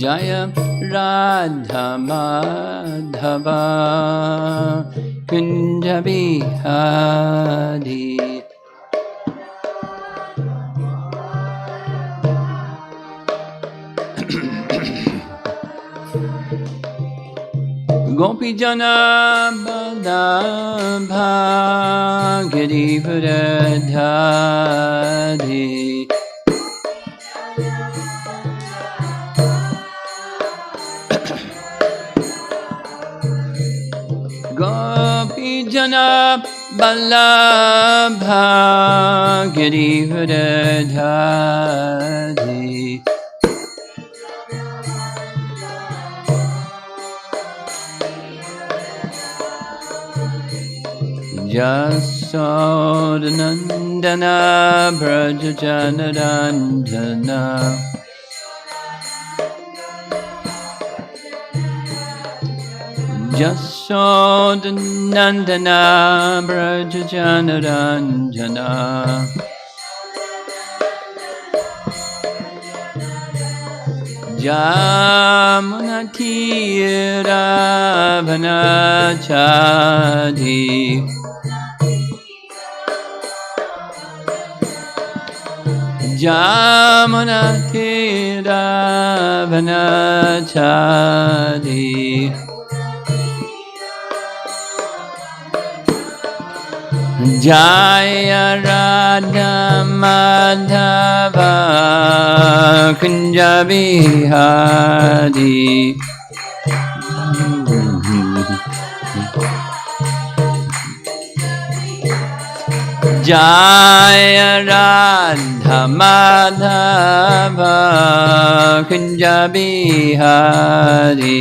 Jaya Radha Madhava Kunja Bihari. Gopi Jana Badabha Girivardhari. Gopi Jana Ballabha Girivardhari. Jasodanandana Brajajanaranjana. Jasodanandana Brajajanaranjana. Jamunatira Vanachadi. Jamunatira Vanachadi. Jaya Radha Madhava Kunja Bihari. Jaya Radha Madhava Kunja Bihari.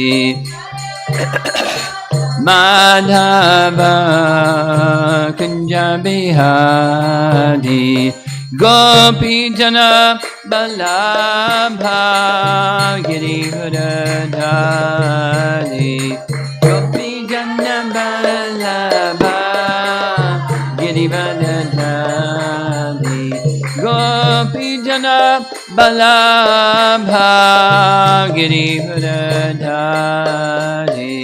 Madhava Kunja Bihari. Gopi Jana Ballabha Girivardhari. Gopi Jana Ballabha Girivardhari. Gopi Jana Ballabha Girivardhari.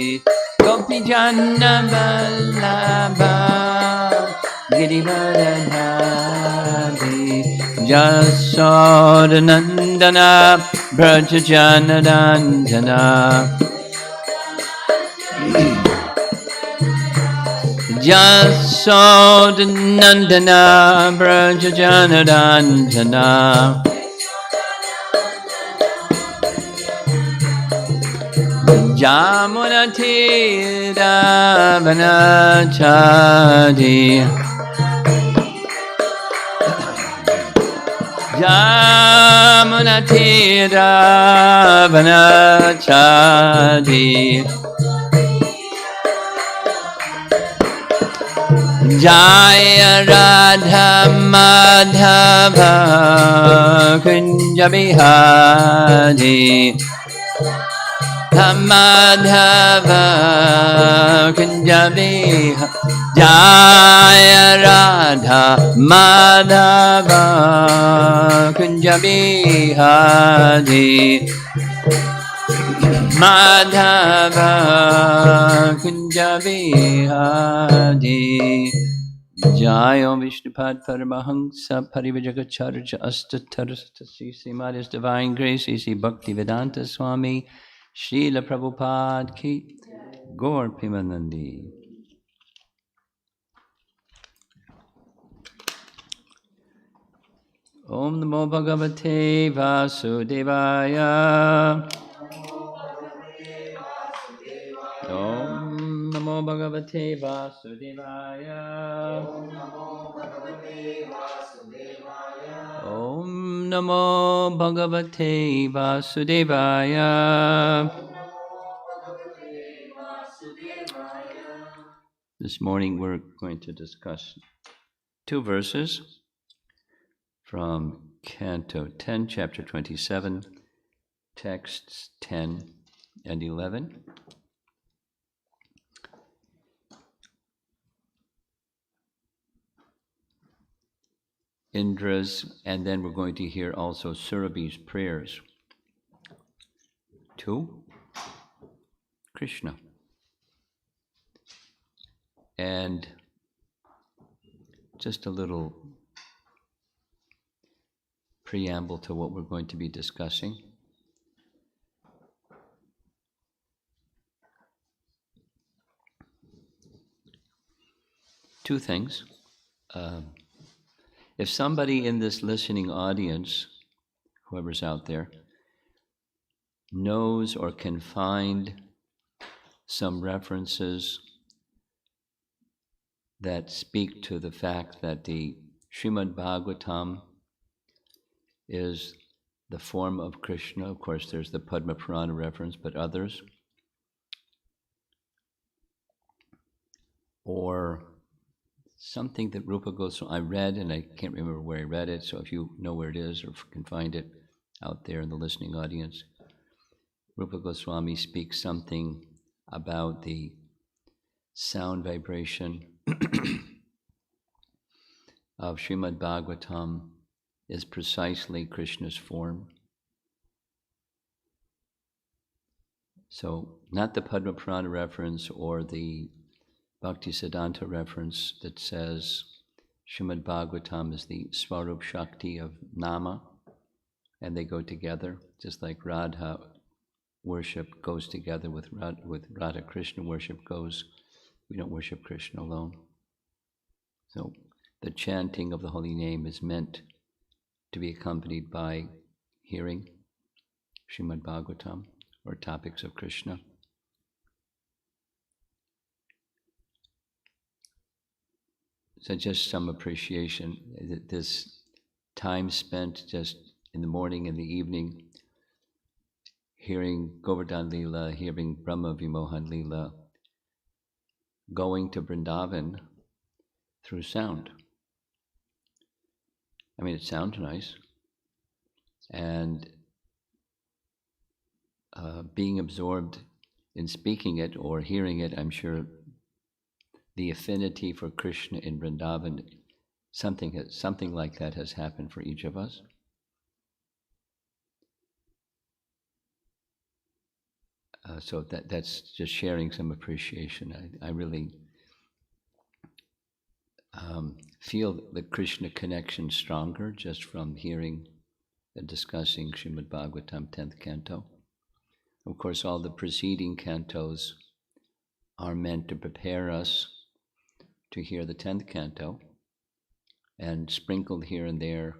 Gopi Jana Ballabha Girivardhari. Jasodanandana Brajajanaranjana. Jasodanandana Brajajanaranjana. Jamunatira Vanachadi. Jamunatira Vanachadi. Jaya Radha Madhava Kunja Bihari. Madhava Kunja Bihari. Jaya Radha Madhava Kunja Bihari. Madhava Kunja Bihari. Jayo Vishnupad Paramahansa Parivajagacharya Astatarastasi Srimad Divine Grace A.C. Bhaktivedanta Swami Srila Prabhupada Ki Gaur Pimanandi. Om Namo Bhagavate Vasudevaya. Om Namo Bhagavate Vasudevaya. Om Namo Bhagavate Vasudevaya. This morning we're going to discuss two verses from Canto 10, Chapter 27, texts 10 and 11. Indra's, and then we're going to hear also Surabhi's prayers. to Krishna. And just a little preamble to what we're going to be discussing. Two things. If somebody in this listening audience, whoever's out there, knows or can find some references that speak to the fact that the Srimad Bhagavatam is the form of Krishna. Of course, there's the Padma Purana reference, but others. Or something that Rupa Goswami, I read, and I can't remember where I read it, so if you know where it is or can find it out there in the listening audience, Rupa Goswami speaks something about the sound vibration of Srimad Bhagavatam is precisely Krishna's form. So not the Padma Purana reference or the Bhakti Siddhanta reference that says Srimad Bhagavatam is the Swarup Shakti of Nama, and they go together, just like Radha worship goes together with Radha Krishna worship goes. We don't worship Krishna alone. So the chanting of the holy name is meant to be accompanied by hearing Srimad Bhagavatam or topics of Krishna. So just some appreciation, this time spent just in the morning and the evening hearing Govardhan Leela, hearing Brahma Vimohan Leela, going to Vrindavan through sound. I mean, it sounds nice. And being absorbed in speaking it or hearing it, I'm sure the affinity for Krishna in Vrindavan, something like that has happened for each of us. So that's just sharing some appreciation. I really feel the Krishna connection stronger just from hearing and discussing Srimad Bhagavatam 10th canto. Of course, all the preceding cantos are meant to prepare us to hear the 10th canto, and sprinkled here and there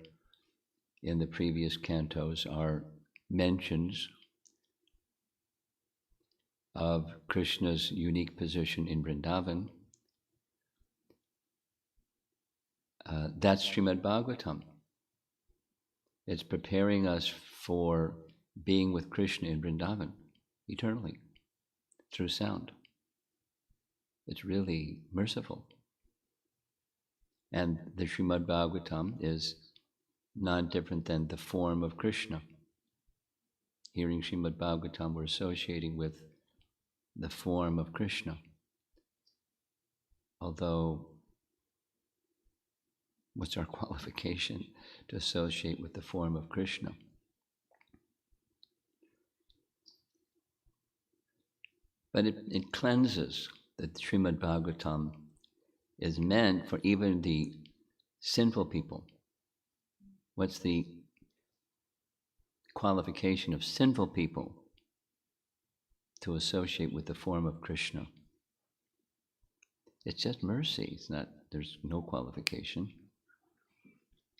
in the previous cantos are mentions of Krishna's unique position in Vrindavan. That's Srimad Bhagavatam. It's preparing us for being with Krishna in Vrindavan eternally through sound. It's really merciful. And the Srimad Bhagavatam is not different than the form of Krishna. Hearing Srimad Bhagavatam, we're associating with the form of Krishna. Although, what's our qualification to associate with the form of Krishna? But it cleanses. That Srimad Bhagavatam is meant for even the sinful people. What's the qualification of sinful people to associate with the form of Krishna? It's just mercy. It's not, there's no qualification.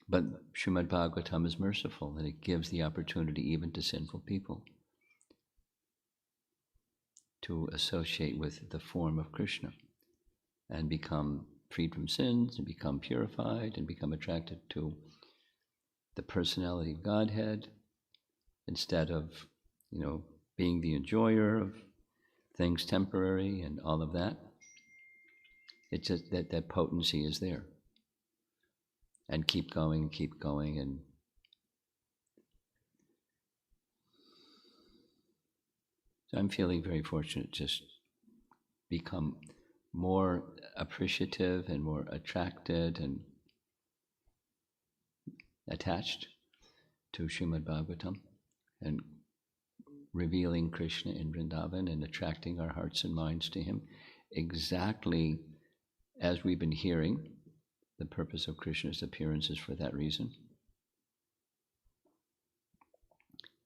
But Srimad Bhagavatam is merciful, and it gives the opportunity even to sinful people to associate with the form of Krishna and become freed from sins and become purified and become attracted to the personality of Godhead instead of, being the enjoyer of things temporary and all of that. It's just that potency is there. And keep going, and so I'm feeling very fortunate to just become more appreciative and more attracted and attached to Srimad Bhagavatam and revealing Krishna in Vrindavan and attracting our hearts and minds to him, exactly as we've been hearing. The purpose of Krishna's appearance is for that reason.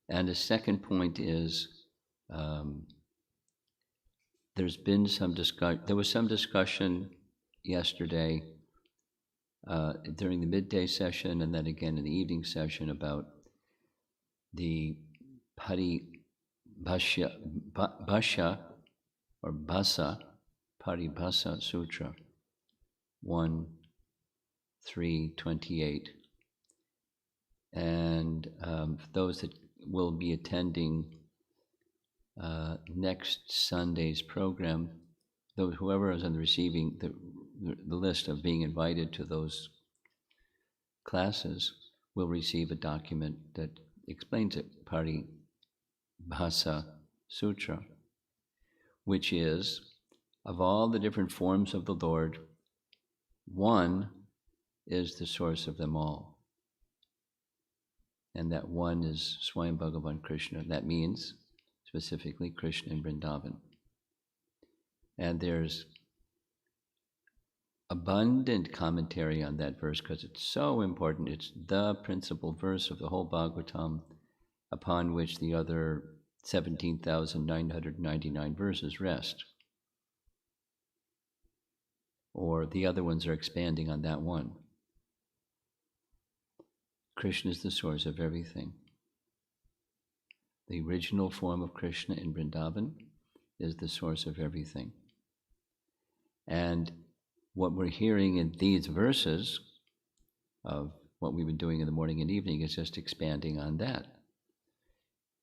And the second point is, there was some discussion yesterday during the midday session and then again in the evening session about the Paribhasha Sutra 1.3.28. And those that will be attending next Sunday's program, whoever is on the receiving the list of being invited to those classes will receive a document that explains it, Paribhasa Sutra, which is, of all the different forms of the Lord, one is the source of them all. And that one is Swami Bhagavan Krishna. That means specifically Krishna in Vrindavan. And there's abundant commentary on that verse because it's so important. It's the principal verse of the whole Bhagavatam, upon which the other 17,999 verses rest. Or the other ones are expanding on that one. Krishna is the source of everything. The original form of Krishna in Vrindavan is the source of everything. And what we're hearing in these verses of what we've been doing in the morning and evening is just expanding on that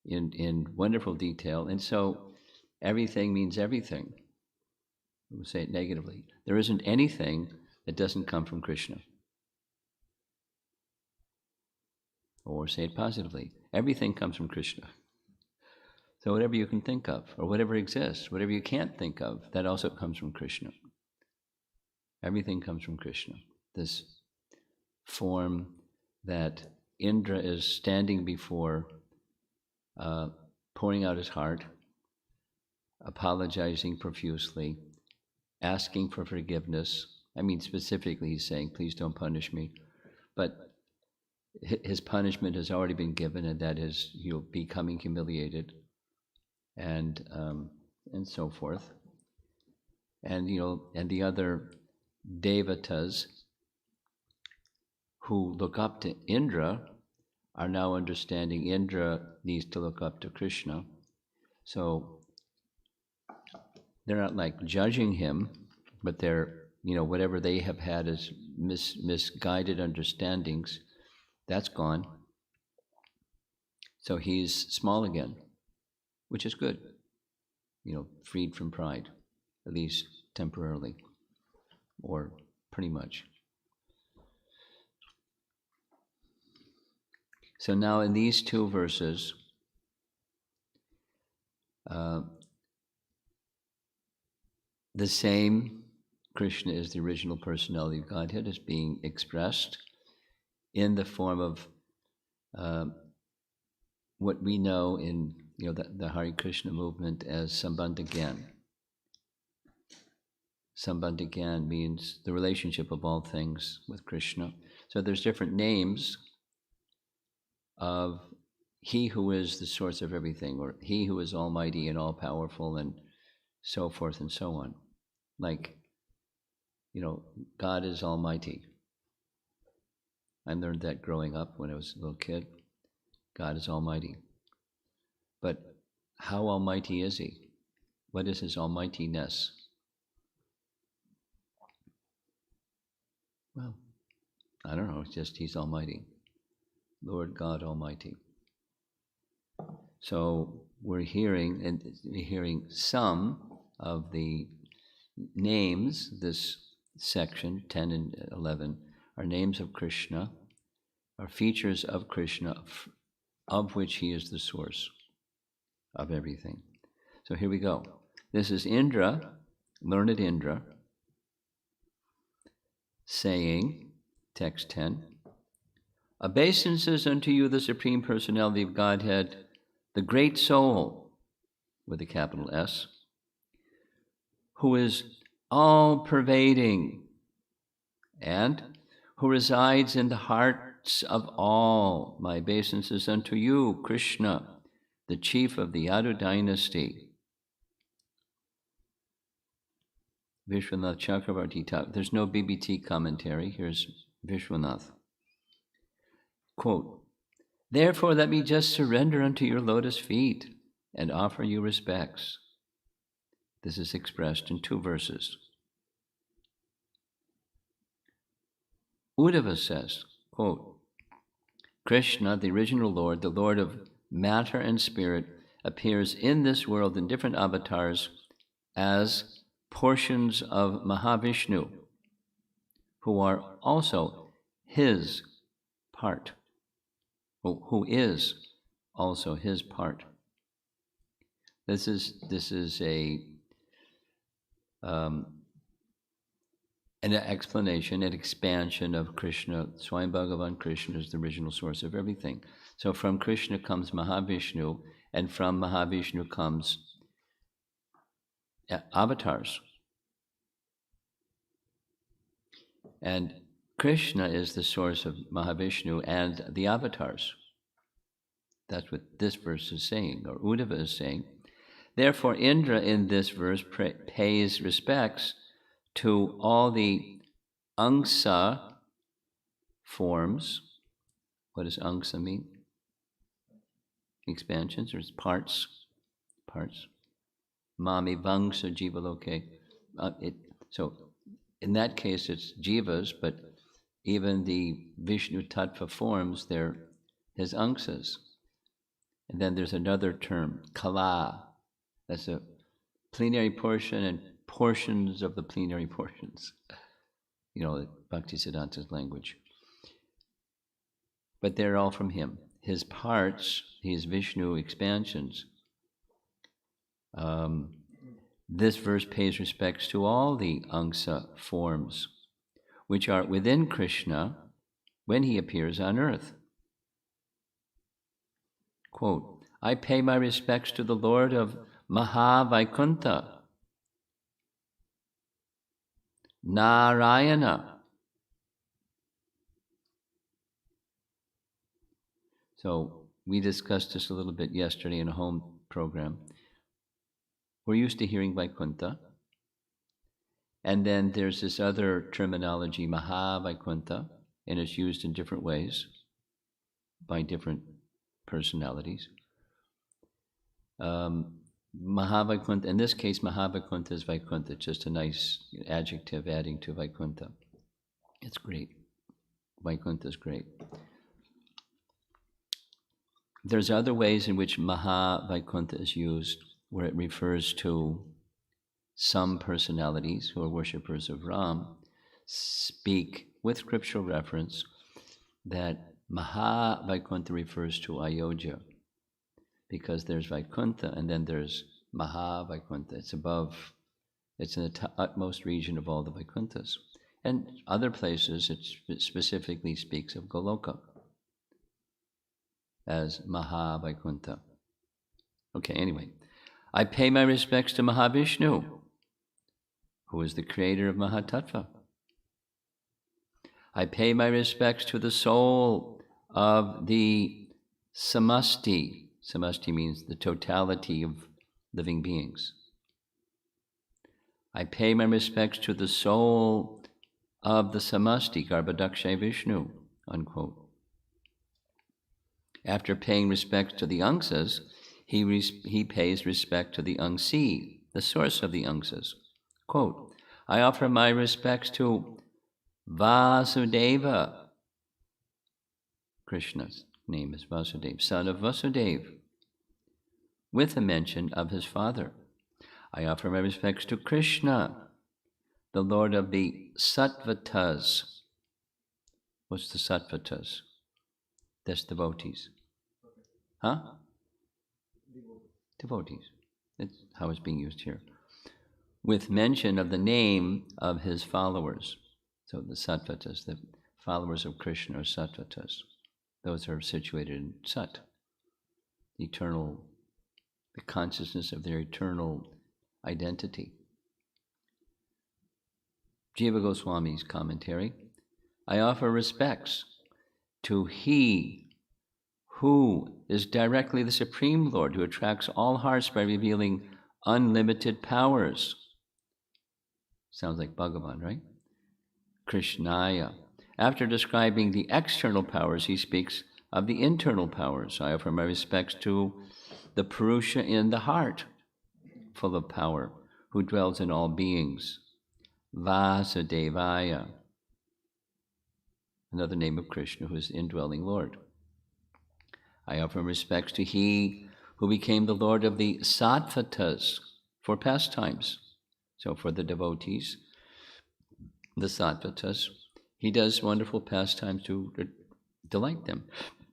in wonderful detail. And so everything means everything. We'll say it negatively. There isn't anything that doesn't come from Krishna. Or say it positively. Everything comes from Krishna. So whatever you can think of, or whatever exists, whatever you can't think of, that also comes from Krishna. Everything comes from Krishna. This form that Indra is standing before, pouring out his heart, apologizing profusely, asking for forgiveness. I mean, specifically he's saying, please don't punish me. But his punishment has already been given, and that is he'll be becoming humiliated, and so forth. And and the other devatas who look up to Indra are now understanding Indra needs to look up to Krishna. So they're not like judging him, but they're, whatever they have had as misguided understandings, that's gone. So he's small again, which is good, freed from pride, at least temporarily, or pretty much. So now in these two verses, the same Krishna is the original personality of Godhead is being expressed in the form of what we know in the Hare Krishna movement as Sambandha Gyan. Sambandha Gyan means the relationship of all things with Krishna. So there's different names of He who is the source of everything, or He who is almighty and all-powerful, and so forth and so on. Like, God is almighty. I learned that growing up when I was a little kid. God is almighty. But how almighty is He? What is His almightiness? Well, I don't know, it's just He's almighty. Lord God Almighty. So we're hearing some of the names, this section, 10 and 11, are names of Krishna, are features of Krishna, of which He is the source of everything. So here we go. This is Indra, learned Indra, saying, text 10, obeisances unto you, the Supreme Personality of Godhead, the Great Soul, with a capital S, who is all-pervading and who resides in the hearts of all. My obeisances unto you, Krishna, the chief of the Yadu dynasty. Vishwanath Chakravarti. There's no BBT commentary. Here's Vishwanath. Quote, therefore let me just surrender unto your lotus feet and offer you respects. This is expressed in 2 verses. Uddhava says, quote, Krishna, the original Lord, the Lord of matter and spirit, appears in this world in different avatars as portions of Mahavishnu, who are also his part, who is also his part. This is an explanation, an expansion of Krishna. Swami Bhagavan, Krishna is the original source of everything. So from Krishna comes Mahavishnu, and from Mahavishnu comes avatars. And Krishna is the source of Mahavishnu and the avatars. That's what this verse is saying, or Uddhava is saying. Therefore, Indra in this verse pays respects to all the angsa forms. What does angsa mean? Expansions, or parts? Parts. Mami vangsa jivaloke. So in that case it's jivas, but even the Vishnu Tattva forms, they're his angsas. And then there's another term, kala. That's a plenary portion and portions of the plenary portions. You know, Bhaktisiddhanta's language. But they're all from him. His parts, his Vishnu expansions. This verse pays respects to all the angsa forms, which are within Krishna when he appears on earth. Quote, I pay my respects to the Lord of Mahavaikuntha, Narayana. So we discussed this a little bit yesterday in a home program. We're used to hearing Vaikuntha. And then there's this other terminology, Mahavaikuntha, and it's used in different ways by different personalities. Mahavaikuntha, in this case, Mahavaikuntha is Vaikuntha, just a nice adjective adding to Vaikuntha. It's great. Vaikuntha is great. There's other ways in which Mahavaikuntha is used, where it refers to some personalities who are worshippers of Ram, speak with scriptural reference that Mahavaikuntha refers to Ayodhya, because there's Vaikuntha and then there's Mahavaikuntha. It's above, it's in the utmost region of all the Vaikunthas. And other places it specifically speaks of Goloka as Mahavaikuntha. Okay, anyway. I pay my respects to Mahavishnu, who is the creator of Mahatattva. I pay my respects to the soul of the Samasti. Samasti means the totality of living beings. I pay my respects to the soul of the Samasti, Garbhodakshay Vishnu, unquote. After paying respects to the angsas, he pays respect to the angsi, the source of the angsas. Quote, I offer my respects to Vasudeva. Krishna's name is Vasudeva, son of Vasudeva, with a mention of his father. I offer my respects to Krishna, the Lord of the Sattvatas. What's the Sattvatas? That's devotees. Huh? Devotees. That's how it's being used here. With mention of the name of his followers. So the Sattvatas, the followers of Krishna are Sattvatas. Those are situated in Sat, eternal, the consciousness of their eternal identity. Jiva Goswami's commentary, I offer respects to He who is directly the Supreme Lord, who attracts all hearts by revealing unlimited powers. Sounds like Bhagavan, right? Krishnaya. After describing the external powers, he speaks of the internal powers. I offer my respects to the Purusha in the heart, full of power, who dwells in all beings. Vasudevaya, another name of Krishna, who is the indwelling Lord. I offer respects to He who became the Lord of the Sattvatas for pastimes. So for the devotees, the Sattvatas, He does wonderful pastimes to delight them,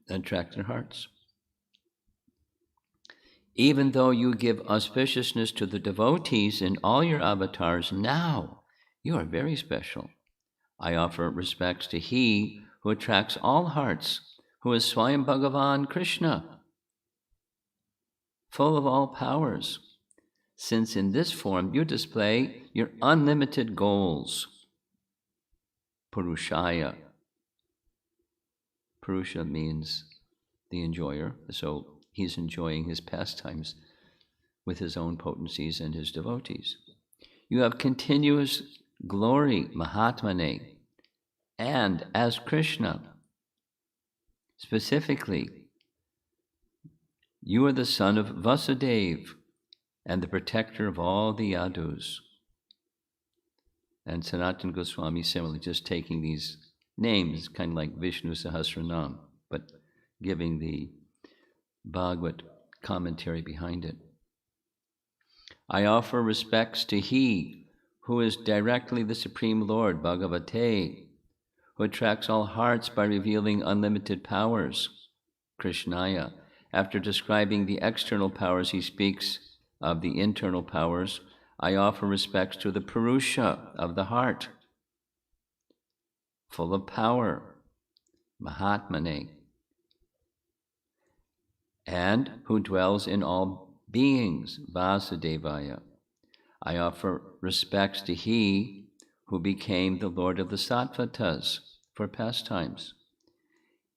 attract their hearts. Even though you give auspiciousness to the devotees in all your avatars now, you are very special. I offer respects to He who attracts all hearts, who is Swami Bhagavan Krishna, full of all powers, since in this form you display your unlimited goals. Purushaya. Purusha means the enjoyer, so he's enjoying his pastimes with his own potencies and his devotees. You have continuous glory, Mahatmane, and as Krishna, specifically, you are the son of Vasudeva and the protector of all the Yadus. And Sanatana Goswami similarly, just taking these names, kind of like Vishnu Sahasranam, but giving the Bhagavad commentary behind it. I offer respects to He who is directly the Supreme Lord, Bhagavate, who attracts all hearts by revealing unlimited powers, Krishnaya. After describing the external powers, he speaks of the internal powers. I offer respects to the Purusha of the heart, full of power, Mahatmane, and who dwells in all beings, Vasudevaya. I offer respects to He who became the Lord of the Sattvatas for pastimes.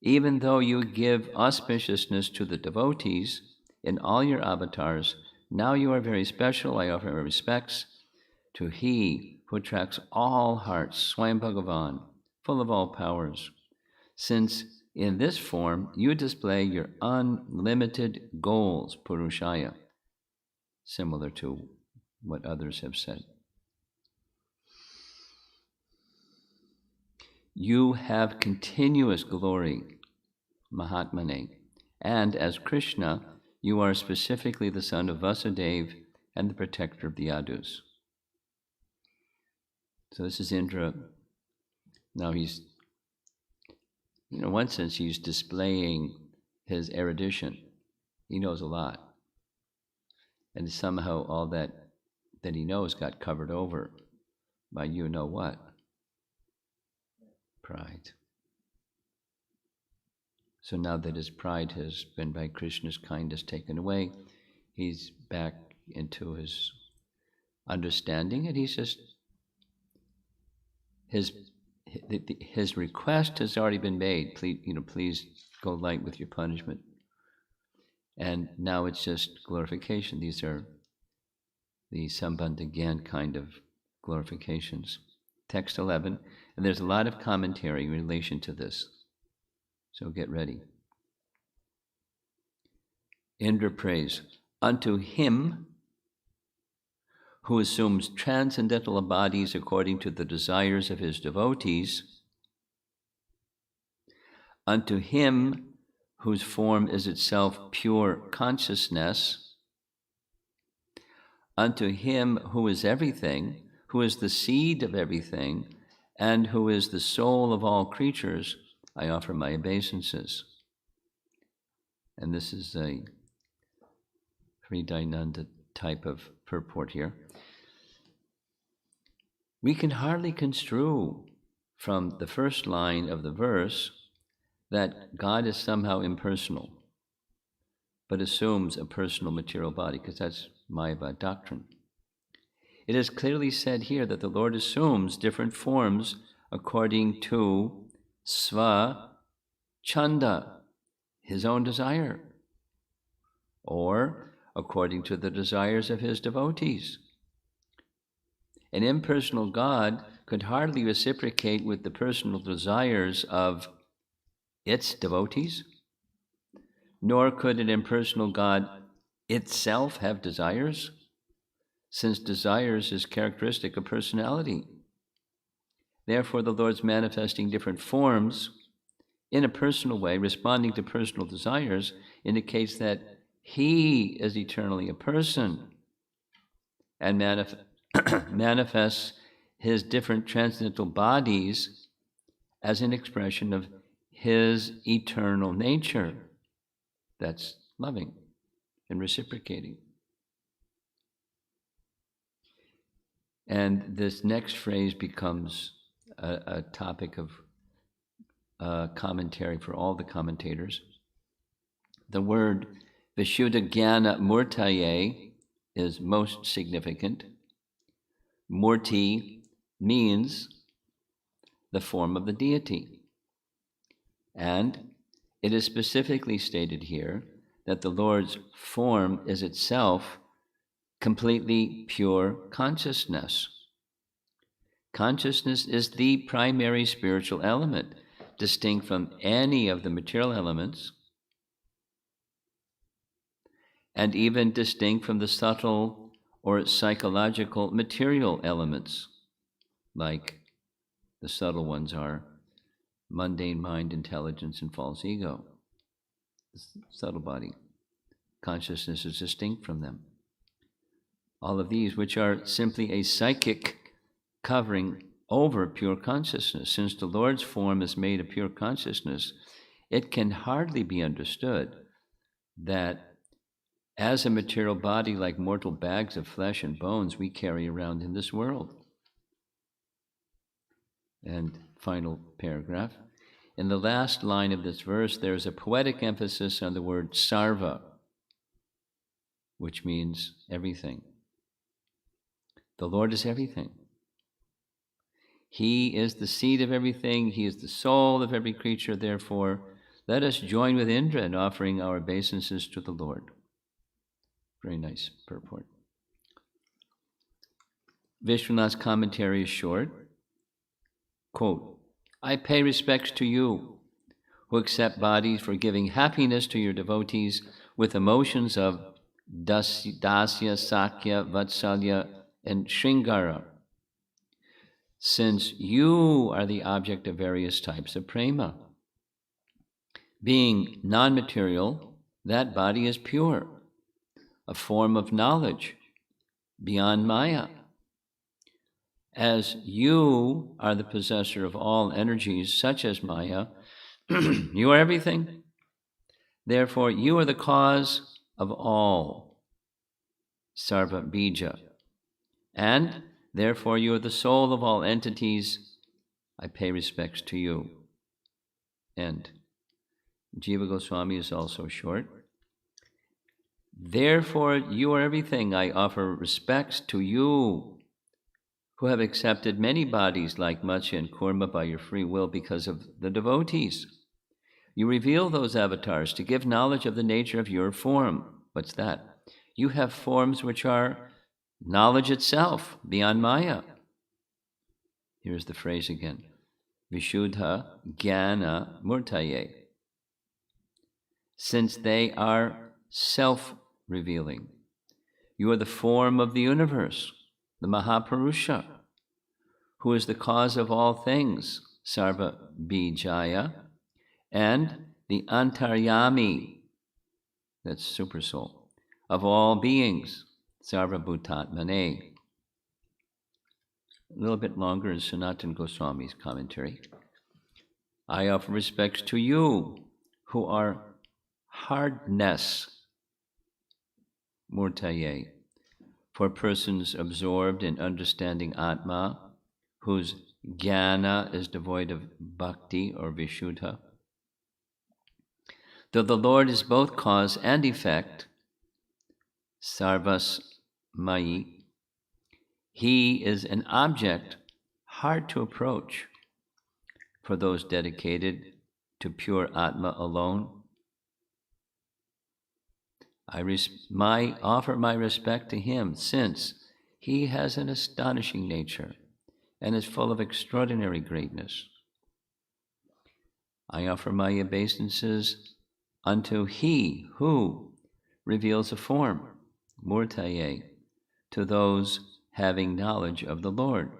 Even though you give auspiciousness to the devotees in all your avatars, now you are very special. I offer my respects to He who attracts all hearts, Swami Bhagavan, full of all powers, since in this form you display your unlimited goals, Purushaya, similar to what others have said. You have continuous glory, Mahatmane, and as Krishna, you are specifically the son of Vasudeva and the protector of the Yadus. So this is Indra. Now he's, in one sense, he's displaying his erudition. He knows a lot. And somehow all that he knows got covered over by you know what? Pride. So now that his pride has been by Krishna's kindness taken away, he's back into his understanding, and he's just, his request has already been made. Please go light with your punishment. And now it's just glorification. These are the Sambandha Gyan kind of glorifications. Text 11, and there's a lot of commentary in relation to this. So get ready. Indra prays, unto Him who assumes transcendental bodies according to the desires of His devotees, unto Him whose form is itself pure consciousness, unto Him who is everything, who is the seed of everything, and who is the soul of all creatures, I offer my obeisances. And this is a Hridayananda type of purport here. We can hardly construe from the first line of the verse that God is somehow impersonal. but assumes a personal material body, because that's Mayavad doctrine. It is clearly said here that the Lord assumes different forms according to Sva Chanda, his own desire, or according to the desires of his devotees. An impersonal God could hardly reciprocate with the personal desires of its devotees, nor could an impersonal God itself have desires, since desires is characteristic of personality. Therefore, the Lord's manifesting different forms in a personal way, responding to personal desires, indicates that he is eternally a person and manifests his different transcendental bodies as an expression of his eternal nature that's loving and reciprocating. And this next phrase becomes a topic of commentary for all the commentators. The word Vishuddha Jnana Murtaye is most significant. Murti means the form of the deity. And it is specifically stated here that the Lord's form is itself completely pure consciousness. Consciousness is the primary spiritual element, distinct from any of the material elements, and even distinct from the subtle or psychological material elements, like the subtle ones are mundane mind, intelligence, and false ego. The subtle body. Consciousness is distinct from them. All of these, which are simply a psychic covering over pure consciousness. Since the Lord's form is made of pure consciousness, it can hardly be understood that as a material body, like mortal bags of flesh and bones, we carry around in this world. And final paragraph. In the last line of this verse, there's a poetic emphasis on the word sarva, which means everything. The Lord is everything. He is the seed of everything. He is the soul of every creature. Therefore, let us join with Indra in offering our obeisances to the Lord. Very nice purport. Vishwanath's commentary is short. Quote, I pay respects to you who accept bodies for giving happiness to your devotees with emotions of dasya, sakya, vatsalya, and shringara, since you are the object of various types of prema. Being non-material, that body is pure, a form of knowledge beyond Maya. As you are the possessor of all energies such as Maya, you are everything. Therefore, you are the cause of all, sarva bija. And therefore, you are the soul of all entities. I pay respects to you. End. Jiva Goswami is also short. Therefore, you are everything. I offer respects to you, who have accepted many bodies like Matsya and Kurma by your free will because of the devotees. You reveal those avatars to give knowledge of the nature of your form. What's that? You have forms which are knowledge itself, beyond Maya. Here's the phrase again. Vishuddha Jnana Murtaye. Since they are self-revealing. You are the form of the universe, the Mahapurusha, who is the cause of all things, Sarva Bijaya, and the Antaryami, that's Supersoul, of all beings, Sarva Bhutatmane. A little bit longer is Sanatana Goswami's commentary. I offer respects to you, who are hardness, Murtaye, for persons absorbed in understanding Atma, whose jnana is devoid of bhakti or vishuddha. Though the Lord is both cause and effect, sarvas mayi, he is an object hard to approach for those dedicated to pure Atma alone. I offer my respect to him, since he has an astonishing nature and is full of extraordinary greatness. I offer my obeisances unto he who reveals a form, murtaye, to those having knowledge of the Lord,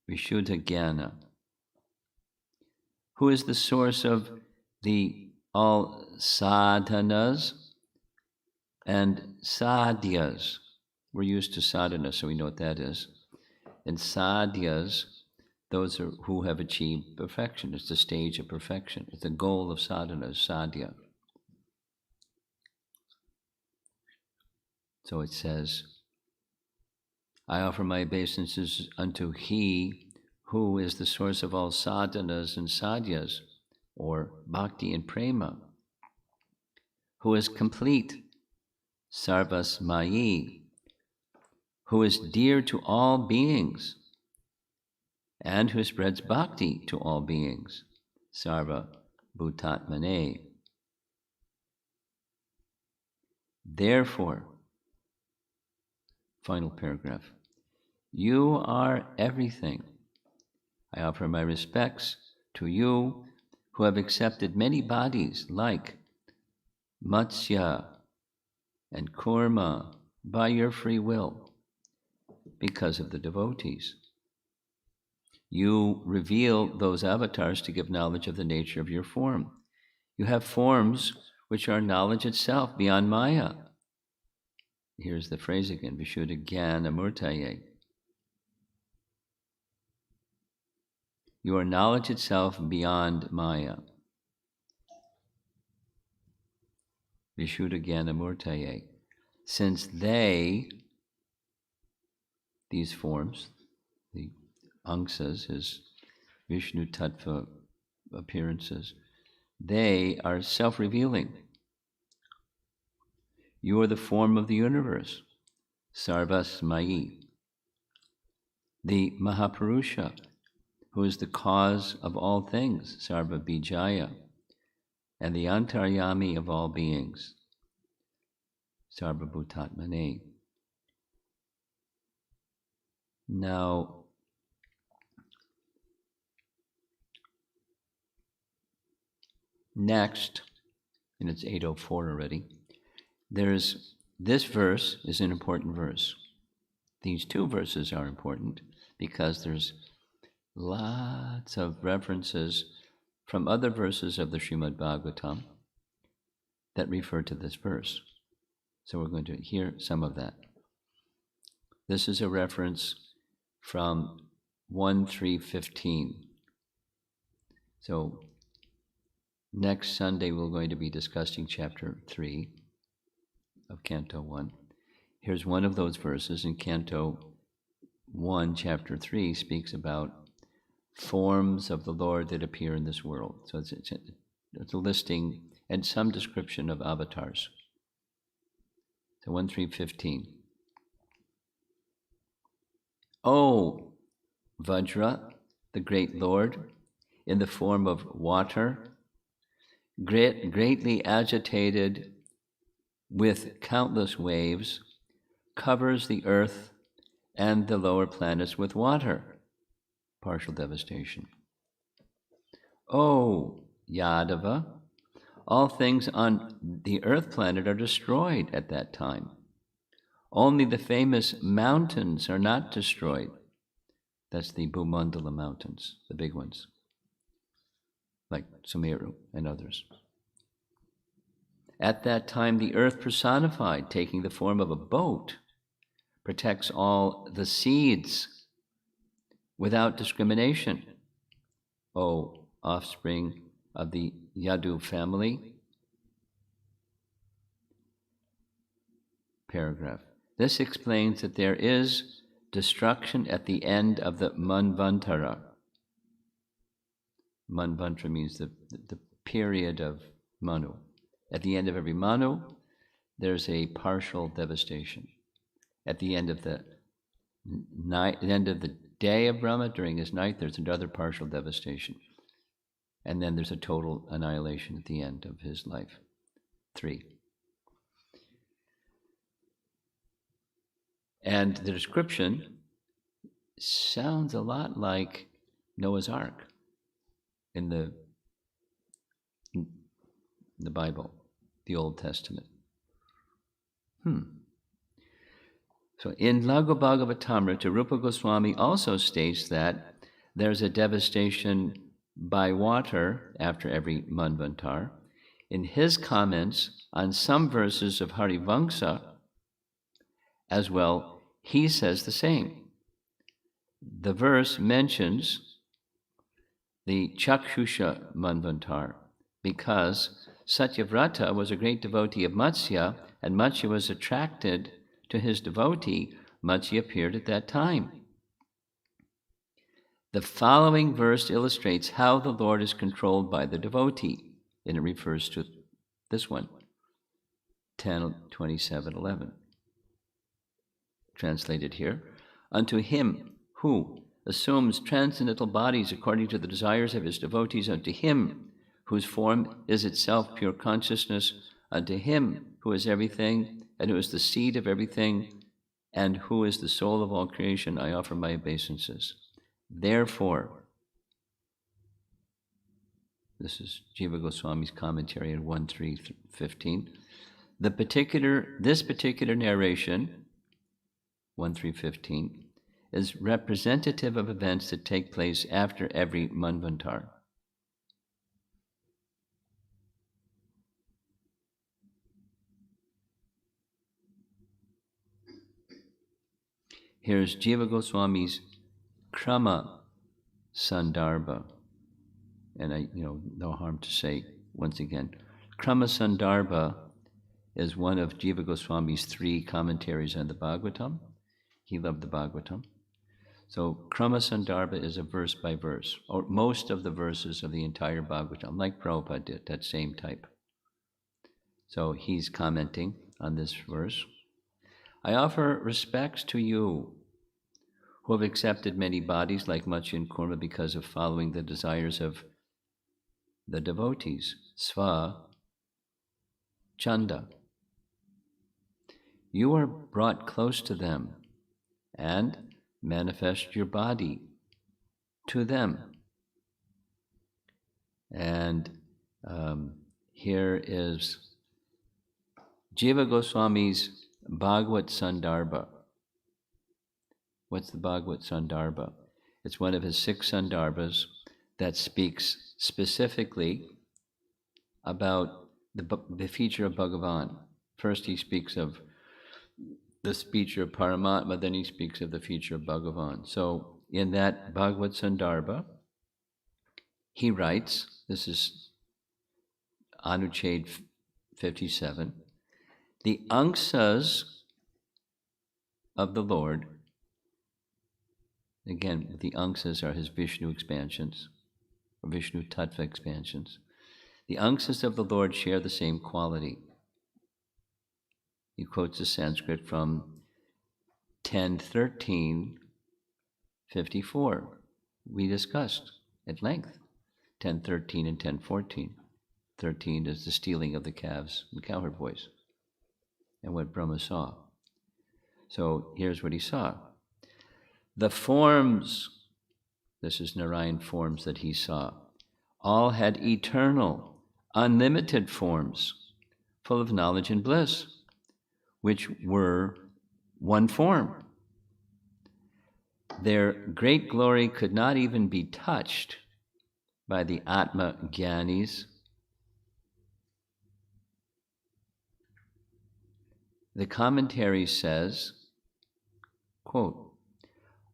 Vishuddha Jnana, who is the source of the all sadhanas and sadhyas. We're used to sadhana, so we know what that is. And sadhyas, those are who have achieved perfection. It's the stage of perfection. It's the goal of sadhana, sadhya. So it says, I offer my obeisances unto he who is the source of all sadhanas and sadhyas, or bhakti and prema, who is complete, sarvas mayi, who is dear to all beings, and who spreads bhakti to all beings, sarva bhutatmane. Therefore, final paragraph, you are everything. I offer my respects to you who have accepted many bodies like Matsya and Kurma by your free will because of the devotees. You reveal those avatars to give knowledge of the nature of your form. You have forms which are knowledge itself beyond Maya. Here's the phrase again, Vishuddha Jnana Murtaye. You are knowledge itself beyond Maya. Vishuddha Jnana Murtaye. Since these forms, the angsas, his Vishnu Tattva appearances, they are self-revealing. You are the form of the universe, Sarvas Mayi. The Mahapurusha, who is the cause of all things, Sarva Bijaya, and the Antaryami of all beings, Sarva Bhutatmane. Now, next, and it's 8:04 already, this verse is an important verse. These two verses are important because there's lots of references from other verses of the Srimad Bhagavatam that refer to this verse. So we're going to hear some of that. This is a reference from 1.3.15. So next Sunday we're going to be discussing chapter 3 of Canto 1. Here's one of those verses in Canto 1, chapter 3, speaks about forms of the Lord that appear in this world. So it's a listing and some description of avatars. So 1.3.15. O Vajra, the great Lord, in the form of water, greatly agitated with countless waves, covers the earth and the lower planets with water. Partial devastation. O Yadava, all things on the earth planet are destroyed at that time. Only the famous mountains are not destroyed. That's the Bhumandala mountains, the big ones, like Sumeru and others. At that time, the earth personified, taking the form of a boat, protects all the seeds without discrimination. O offspring of the Yadu family. Paragraph. This explains that there is destruction at the end of the Manvantara. Manvantara means the period of Manu. At the end of every Manu, there's a partial devastation. At the end of the night, the end of the day of Brahma, during his night, there's another partial devastation. And then there's a total annihilation at the end of his life. 3. And the description sounds a lot like Noah's Ark in the Bible, the Old Testament. So in Laghu Bhagavatamrita, Rupa Goswami also states that there's a devastation by water after every Manvantar. In his comments on some verses of Harivamsa as well, he says the same. The verse mentions the Chakshusha Manvantar because Satyavrata was a great devotee of Matsya, and Matsya was attracted to his devotee. Matsya appeared at that time. The following verse illustrates how the Lord is controlled by the devotee, and it refers to this one, 10:27:11. Translated here, unto him who assumes transcendental bodies according to the desires of his devotees, unto him whose form is itself pure consciousness, unto him who is everything, and who is the seed of everything, and who is the soul of all creation, I offer my obeisances. Therefore, this is Jiva Goswami's commentary in 1.3.15, this particular narration, 1.3.15, is representative of events that take place after every Manvantar. Here's Jiva Goswami's Krama Sandarbha, and no harm to say once again, Krama Sandarbha is one of Jiva Goswami's 3 commentaries on the Bhagavatam. He loved the Bhagavatam. So Krama Sandarbha is a verse by verse, or most of the verses of the entire Bhagavatam, like Prabhupada did, that same type. So he's commenting on this verse. I offer respects to you who have accepted many bodies like Matsya and Kurma because of following the desires of the devotees, Sva Chanda. You are brought close to them and manifest your body to them. And here is Jiva Goswami's Bhagavat Sandarbha. What's the Bhagavat Sandarbha? It's one of his 6 Sandarbhas that speaks specifically about the feature of Bhagavan. First he speaks of the feature of Paramatma, then he speaks of the feature of Bhagavan. So in that Bhagavat Sandarbha, he writes, this is Anuchhed 57, the angsas of the Lord, again, the angsas are his Vishnu expansions, or Vishnu Tattva expansions. The angsas of the Lord share the same quality. He quotes the Sanskrit from 10:13:54. We discussed at length 10:13 and 10:14. 13 is the stealing of the calves and cowherd boys, and what Brahma saw. So here's what he saw. The forms, this is Narayan forms that he saw, all had eternal, unlimited forms, full of knowledge and bliss, which were one form. Their great glory could not even be touched by the Atma Gyanis. The commentary says, quote,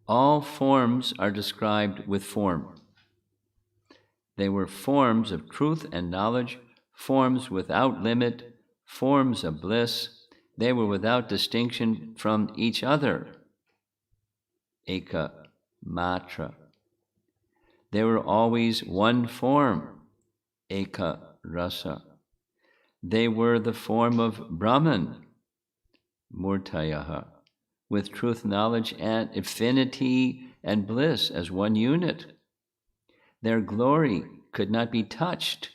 all forms are described with form. They were forms of truth and knowledge, forms without limit, forms of bliss. They were without distinction from each other. Eka Matra. They were always one form. Eka Rasa. They were the form of Brahman, Murtayaha, with truth, knowledge, and infinity and bliss as one unit. Their glory could not be touched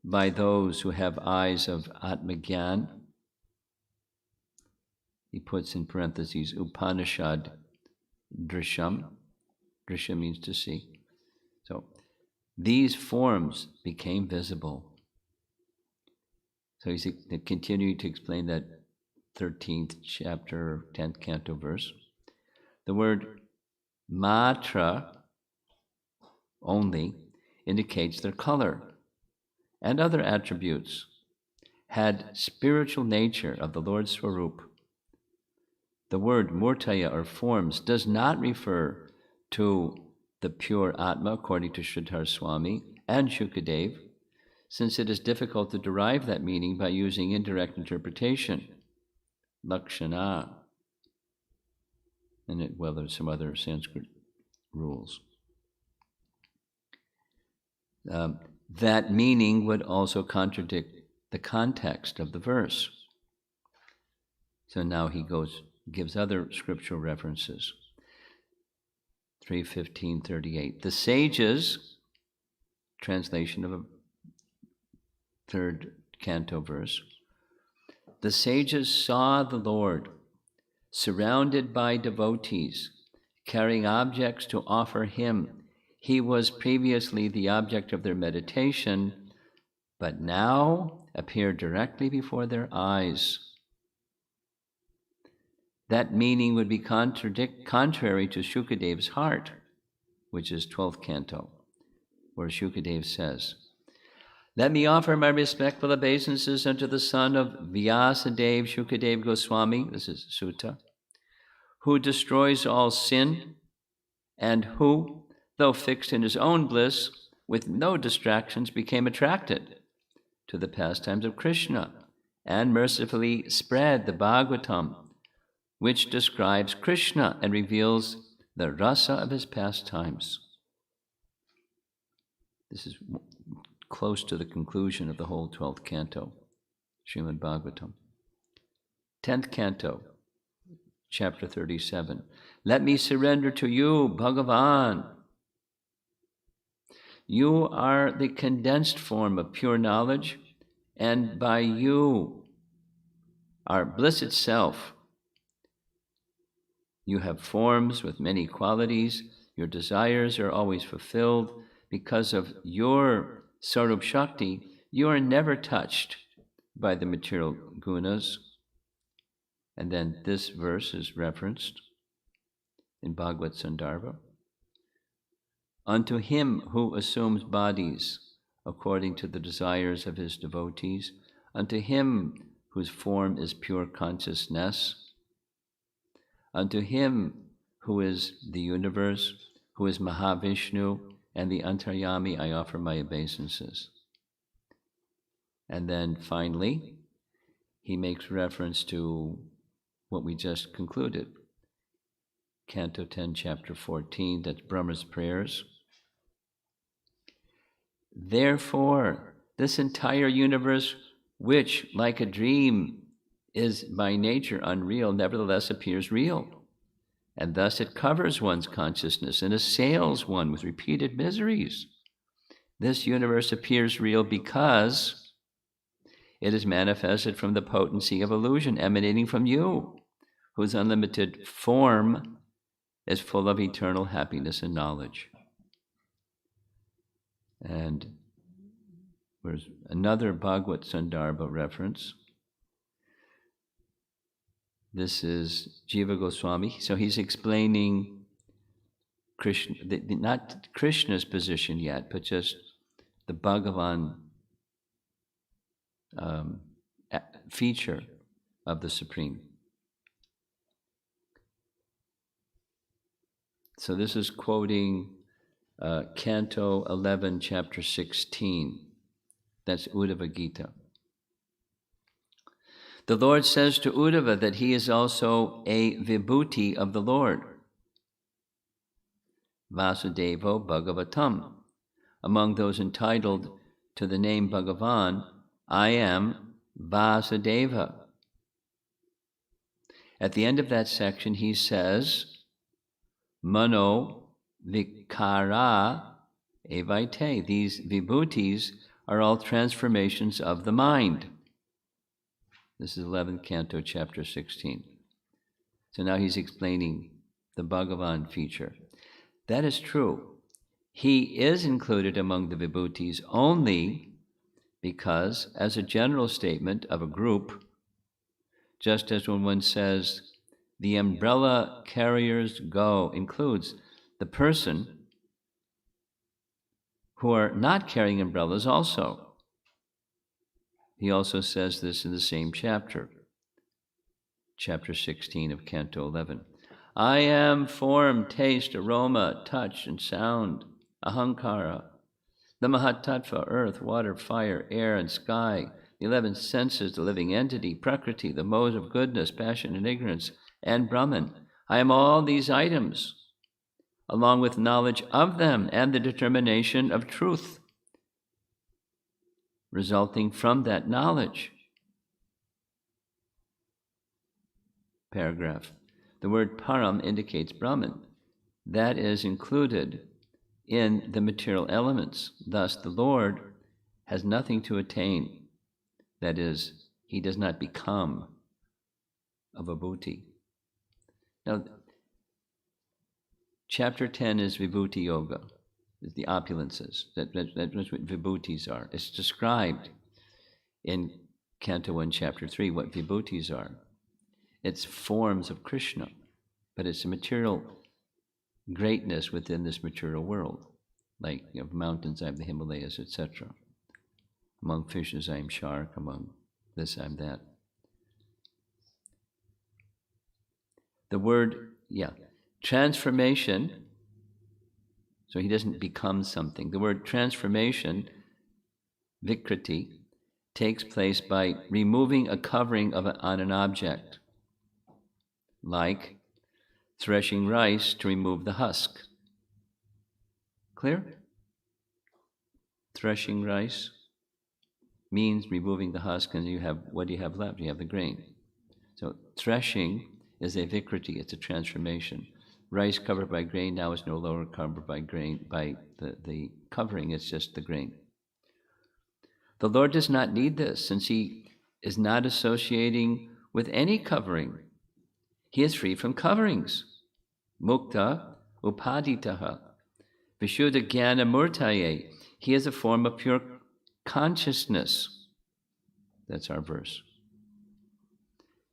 by those who have eyes of Atmagyan. He puts in parentheses, Upanishad Drisham. Drisham means to see. So these forms became visible. So he's continuing to explain that 13th chapter, 10th canto verse. The word matra, only, indicates their color and other attributes, had spiritual nature of the Lord's Swarup. The word murtaya, or forms, does not refer to the pure Atma, according to Sridhar Swami and Shukadev, since it is difficult to derive that meaning by using indirect interpretation, lakshana, and there's some other Sanskrit rules. That meaning would also contradict the context of the verse. So now he gives other scriptural references. 3:15:38. The sages, translation of a third canto verse, the sages saw the Lord surrounded by devotees, carrying objects to offer him. He was previously the object of their meditation, but now appeared directly before their eyes. That meaning would be contrary to Shukadev's heart, which is 12th canto, where Shukadev says, "Let me offer my respectful obeisances unto the son of Vyasadeva Shukadev Goswami," this is Sutta, "who destroys all sin, and who, though fixed in his own bliss, with no distractions, became attracted to the pastimes of Krishna, and mercifully spread the Bhagavatam, which describes Krishna and reveals the rasa of his pastimes." This is close to the conclusion of the whole 12th canto, Srimad Bhagavatam. 10th canto, chapter 37. "Let me surrender to you, Bhagavan. You are the condensed form of pure knowledge, and by you are bliss itself. You have forms with many qualities. Your desires are always fulfilled. Because of your Sarup Shakti, you are never touched by the material gunas." And then this verse is referenced in Bhagavad Sandarbha. "Unto him who assumes bodies according to the desires of his devotees, unto him whose form is pure consciousness, unto him who is the universe, who is Mahavishnu and the Antaryami, I offer my obeisances." And then finally, he makes reference to what we just concluded. Canto 10, chapter 14, that's Brahma's prayers. "Therefore, this entire universe, which, like a dream, is by nature unreal, nevertheless appears real. And thus it covers one's consciousness and assails one with repeated miseries. This universe appears real because it is manifested from the potency of illusion emanating from you, whose unlimited form is full of eternal happiness and knowledge." And there's another Bhagavad Sandarbha reference. This is Jiva Goswami. So he's explaining Krishna, not Krishna's position yet, but just the Bhagavan feature of the Supreme. So this is quoting Canto 11, chapter 16. That's Uddhava Gita. The Lord says to Uddhava that he is also a vibhuti of the Lord. Vasudevo Bhagavatam. Among those entitled to the name Bhagavan, I am Vasudeva. At the end of that section, he says, Mano Vikara Evaite. These vibhutis are all transformations of the mind. This is 11th Canto, Chapter 16. So now he's explaining the Bhagavan feature. That is true. He is included among the vibhutis only because, as a general statement of a group, just as when one says, the umbrella carriers go, includes the person who are not carrying umbrellas also. He also says this in the same chapter, Chapter 16 of Canto 11. I am form, taste, aroma, touch, and sound, ahankara, the mahatattva, earth, water, fire, air, and sky, the 11 senses, the living entity, prakriti, the modes of goodness, passion, and ignorance, and Brahman. I am all these items, along with knowledge of them and the determination of truth resulting from that knowledge. Paragraph. The word param indicates Brahman. That is included in the material elements. Thus, the Lord has nothing to attain. That is, he does not become a vibhuti. Now, Chapter 10 is Vibhuti Yoga, is the opulences. That's what vibhutis are. It's described in Canto 1, Chapter 3, what vibhutis are. It's forms of Krishna, but it's a material greatness within this material world. Like, mountains, I have the Himalayas, etc. Among fishes, I am shark. Among this, I am that. The word, transformation, so he doesn't become something. The word transformation, vikriti, takes place by removing a covering on an object, like threshing rice to remove the husk. Clear? Threshing rice means removing the husk, and what do you have left? You have the grain. So threshing is a vikriti, it's a transformation. Rice covered by grain now is no longer covered by grain, by the covering, it's just the grain. The Lord does not need this, since he is not associating with any covering. He is free from coverings. Mukta upaditaha vishuddha jnana murtaye. He is a form of pure consciousness. That's our verse.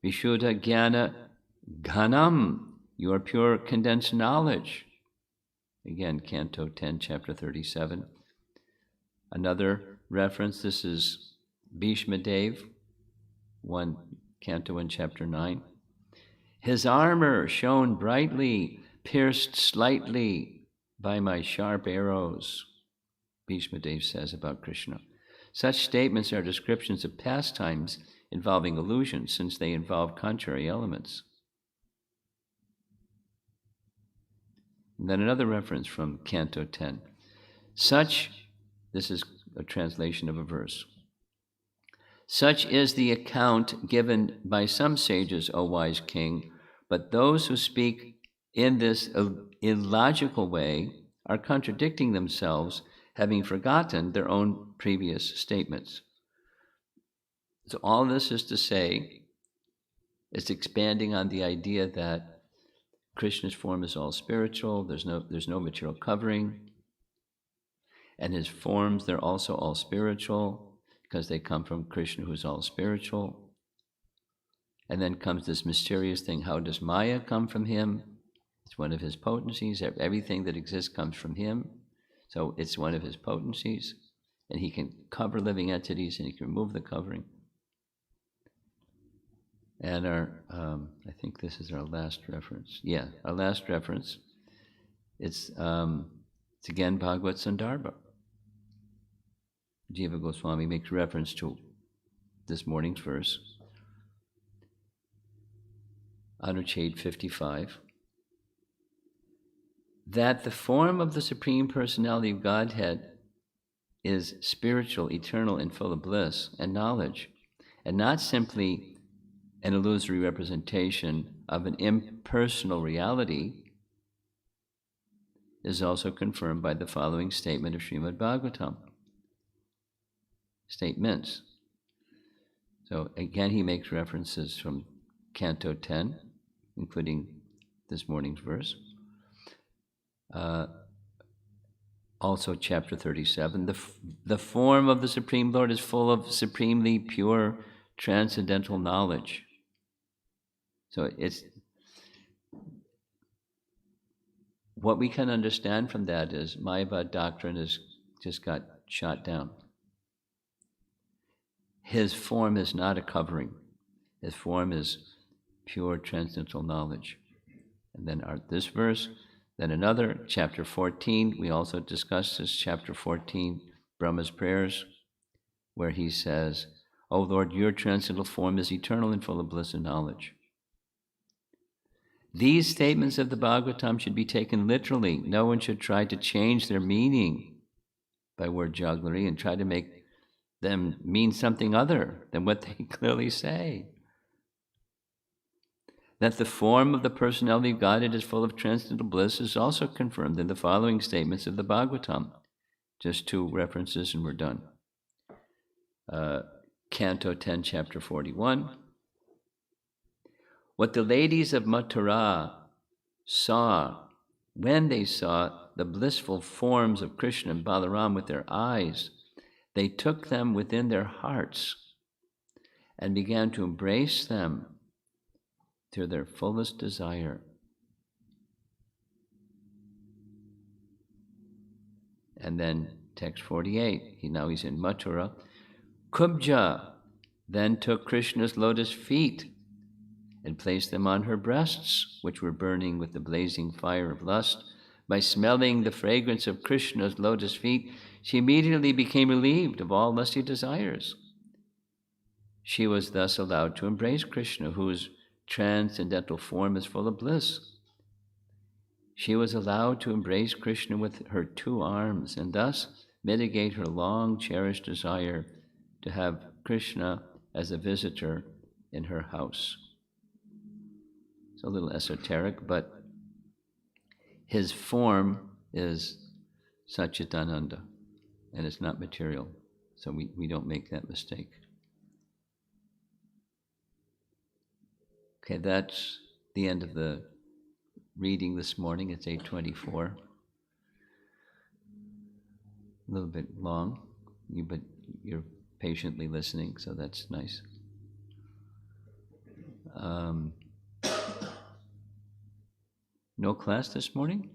Vishuddha jnana ghanam. You are pure condensed knowledge. Again, Canto 10, Chapter 37. Another reference, this is Bhishma Dev, Canto 1, Chapter 9. His armor shone brightly, pierced slightly by my sharp arrows, Bhishma Dev says about Krishna. Such statements are descriptions of pastimes involving illusion, since they involve contrary elements. And then another reference from Canto 10. This is a translation of a verse. Such is the account given by some sages, O wise king, but those who speak in this illogical way are contradicting themselves, having forgotten their own previous statements. So all this is to say, it's expanding on the idea that Krishna's form is all spiritual, there's no material covering, and his forms, they're also all spiritual, because they come from Krishna, who's all spiritual. And then comes this mysterious thing, how does Maya come from him? It's one of his potencies. Everything that exists comes from him, so it's one of his potencies, and he can cover living entities, and he can remove the covering. And I think this is our last reference. Yeah, our last reference. It's again Bhagavad Sandarbha. Jiva Goswami makes reference to this morning's verse, Anucheda 55, that the form of the Supreme Personality of Godhead is spiritual, eternal, and full of bliss and knowledge, and not simply an illusory representation of an impersonal reality, is also confirmed by the following statement of Srimad Bhagavatam. Statements. So again, he makes references from Canto 10, including this morning's verse. Also chapter 37, the form of the Supreme Lord is full of supremely pure transcendental knowledge. So it's what we can understand from that is Mayavad doctrine has just got shot down. His form is not a covering. His form is pure transcendental knowledge. And then this verse, then another, chapter 14, we also discussed this, chapter 14, Brahma's prayers, where he says, "O Lord, your transcendental form is eternal and full of bliss and knowledge." These statements of the Bhagavatam should be taken literally. No one should try to change their meaning by word jugglery and try to make them mean something other than what they clearly say. That the form of the personality of Godhead is full of transcendental bliss is also confirmed in the following statements of the Bhagavatam. Just 2 references and we're done. Canto 10, chapter 41. What the ladies of Mathura saw when they saw the blissful forms of Krishna and Balaram with their eyes, they took them within their hearts and began to embrace them to their fullest desire. And then text 48, now he's in Mathura. Kubja then took Krishna's lotus feet and placed them on her breasts, which were burning with the blazing fire of lust. By smelling the fragrance of Krishna's lotus feet, she immediately became relieved of all lusty desires. She was thus allowed to embrace Krishna, whose transcendental form is full of bliss. She was allowed to embrace Krishna with her 2 arms and thus mitigate her long-cherished desire to have Krishna as a visitor in her house. It's a little esoteric, but his form is Satchitananda, and it's not material, so we don't make that mistake. Okay, that's the end of the reading this morning. It's 8:24. A little bit long, but you're patiently listening, so that's nice. No class this morning?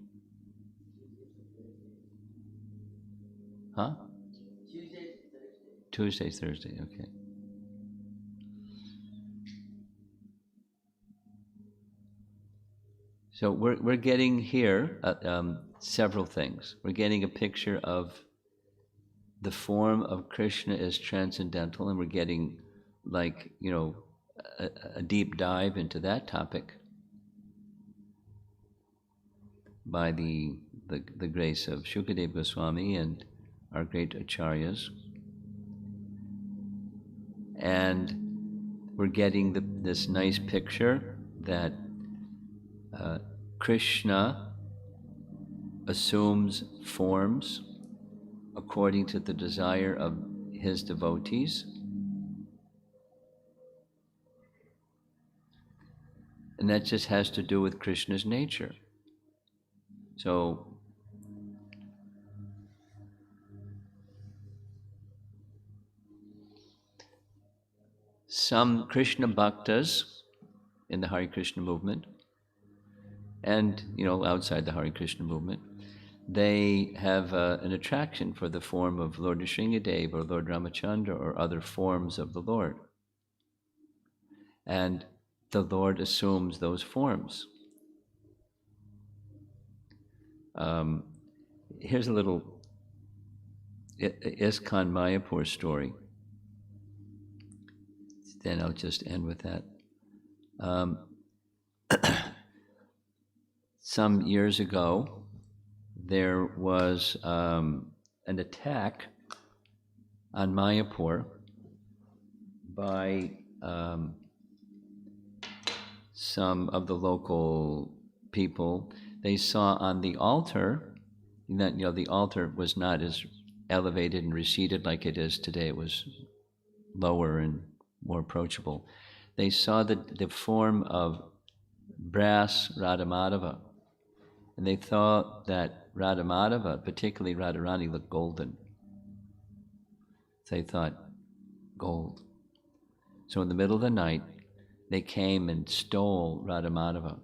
Huh? Tuesday, Thursday, okay. So we're getting here several things. We're getting a picture of the form of Krishna is transcendental, and we're getting a deep dive into that topic by the grace of Shukadeva Goswami and our great acharyas. And we're getting this nice picture that Krishna assumes forms according to the desire of his devotees. And that just has to do with Krishna's nature. So some Krishna bhaktas in the Hare Krishna movement, and outside the Hare Krishna movement, they have an attraction for the form of Lord Nrsingadev or Lord Ramachandra or other forms of the Lord. And the Lord assumes those forms. Here's a little ISKCON Mayapur story. Then I'll just end with that. Some years ago, there was an attack on Mayapur by some of the local people. They saw on the altar that the altar was not as elevated and receded like it is today. It was lower and more approachable. They saw the form of brass Radhamadava, and they thought that Radhamadava, particularly Radharani, looked golden. They thought, gold. So in the middle of the night, they came and stole Radhamadava.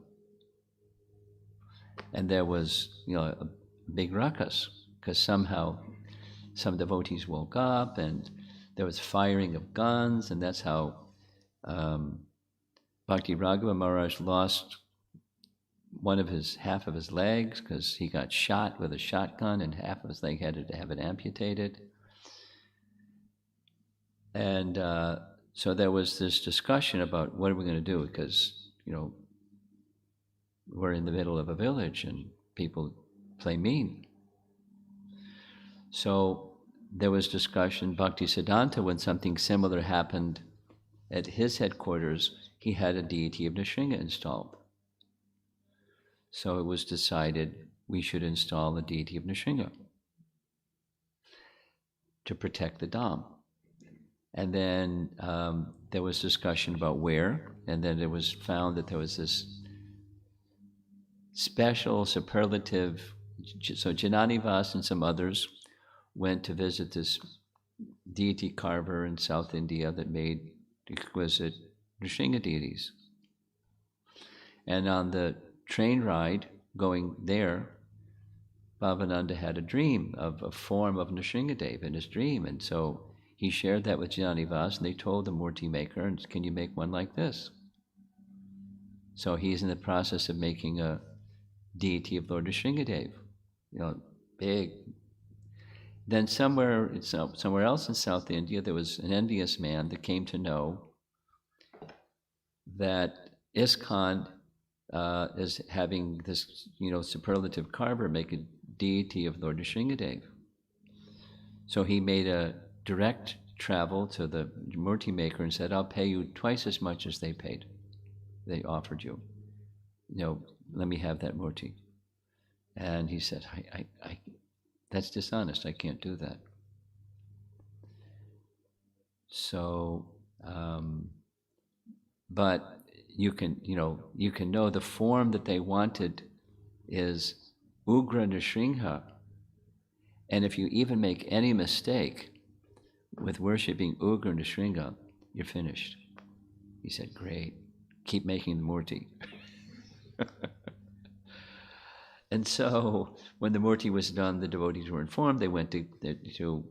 And there was, a big ruckus, because somehow some devotees woke up and there was firing of guns, and that's how Bhakti Raghava Maharaj lost half of his legs, because he got shot with a shotgun and half of his leg had to have it amputated. And so there was this discussion about what are we going to do, because, we're in the middle of a village and people play mean. So there was discussion. Bhakti Siddhanta, when something similar happened at his headquarters, he had a deity of Nrsimha installed. So it was decided we should install a deity of Nrsimha to protect the Dham. And then there was discussion about where, and then it was found that there was this special superlative. So Jananivas and some others went to visit this deity carver in South India that made exquisite Nrsimha deities. And on the train ride going there, Bhavananda had a dream of a form of Nrsimhadev in his dream. And so he shared that with Jananivas, and they told the Murti maker, can you make one like this? So he's in the process of making a deity of Lord Nrsimhadev, big. Then somewhere else in South India, there was an envious man that came to know that ISKCON is having this, superlative carver make a deity of Lord Nrsimhadev. So he made a direct travel to the Murti maker and said, I'll pay you twice as much as they offered you. Let me have that Murti. And he said, I that's dishonest, I can't do that. So, but you can know the form that they wanted is Ugra Nrsimha. And if you even make any mistake with worshipping Ugra Nrsimha, you're finished. He said, great, keep making the Murti. And so when the Murti was done, the devotees were informed. They went to